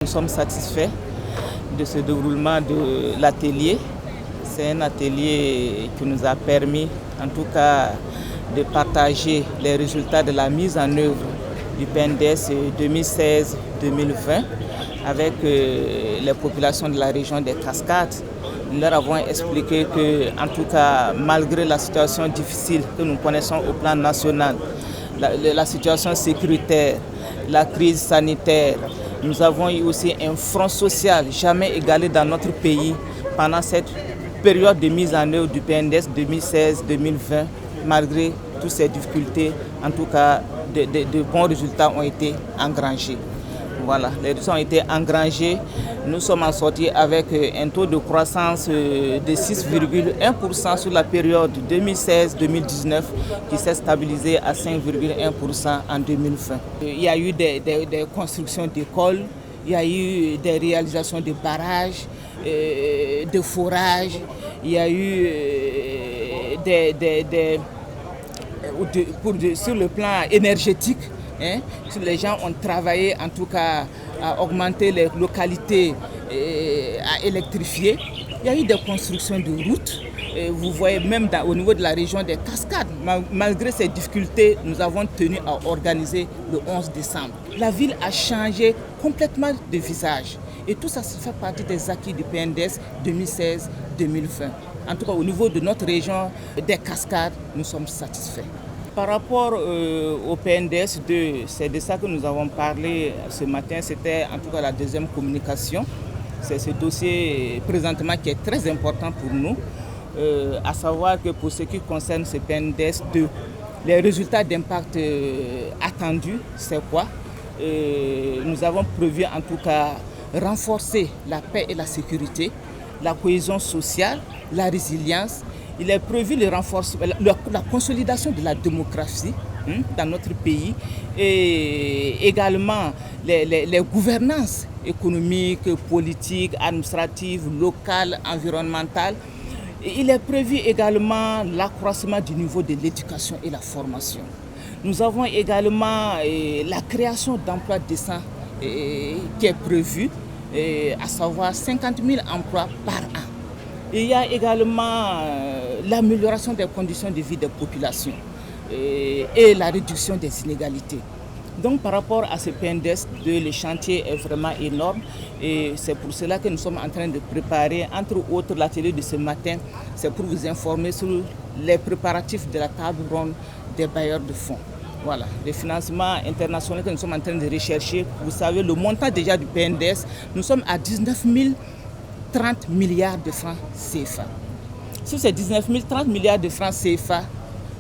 sommes satisfaits de ce déroulement de l'atelier. C'est un atelier qui nous a permis, en tout cas, de partager les résultats de la mise en œuvre du PNDS 2016-2020 avec les populations de la région des Cascades. Nous leur avons expliqué que, en tout cas, malgré la situation difficile que nous connaissons au plan national, la situation sécuritaire, la crise sanitaire, nous avons eu aussi un front social jamais égalé dans notre pays pendant cette période de mise en œuvre du PNDS 2016-2020. Malgré toutes ces difficultés, en tout cas, de bons résultats ont été engrangés. Voilà, les résultats ont été engrangés. Nous sommes en sortie avec un taux de croissance de 6,1% sur la période 2016-2019 qui s'est stabilisé à 5,1% en 2020. Il y a eu des constructions d'écoles, il y a eu des réalisations de barrages, de forages, il y a eu sur le plan énergétique. Les gens ont travaillé en tout cas à augmenter les localités, à électrifier. Il y a eu des constructions de routes. Vous voyez même au niveau de la région des Cascades, malgré ces difficultés, nous avons tenu à organiser le 11 décembre. La ville a changé complètement de visage. Et tout ça fait partie des acquis du PNDS 2016-2020. En tout cas, au niveau de notre région des Cascades, nous sommes satisfaits. Par rapport au PNDS 2, c'est de ça que nous avons parlé ce matin. C'était en tout cas la deuxième communication. C'est ce dossier présentement qui est très important pour nous. À savoir que pour ce qui concerne ce PNDS 2, les résultats d'impact attendus, c'est quoi? Nous avons prévu en tout cas renforcer la paix et la sécurité, la cohésion sociale, la résilience. Il est prévu le renforcement, la consolidation de la démocratie dans notre pays et également les gouvernances économiques, politiques, administratives, locales, environnementales. Et il est prévu également l'accroissement du niveau de l'éducation et la formation. Nous avons également la création d'emplois décents qui est prévue, à savoir 50 000 emplois par an. Et il y a également l'amélioration des conditions de vie des populations et la réduction des inégalités. Donc par rapport à ce PNDS 2, le chantier est vraiment énorme et c'est pour cela que nous sommes en train de préparer, entre autres l'atelier de ce matin, c'est pour vous informer sur les préparatifs de la table ronde des bailleurs de fonds. Voilà, les financements internationaux que nous sommes en train de rechercher. Vous savez, le montant déjà du PNDS, nous sommes à 19 030 milliards de francs CFA. Sur ces 19 030 milliards de francs CFA,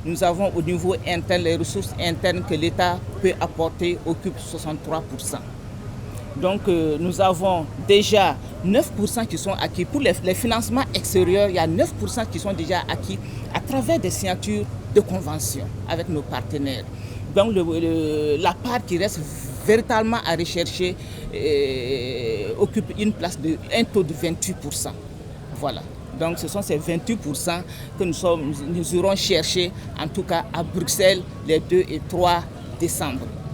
nous avons au niveau interne, les ressources internes que l'État peut apporter occupent 63%. Donc nous avons déjà 9% qui sont acquis. Pour les financements extérieurs, il y a 9% qui sont déjà acquis à travers des signatures de conventions avec nos partenaires. Donc la part qui reste véritablement à rechercher occupe un taux de 28%. Voilà. Donc ce sont ces 28% que nous irons chercher, en tout cas à Bruxelles, les 2 et 3 décembre.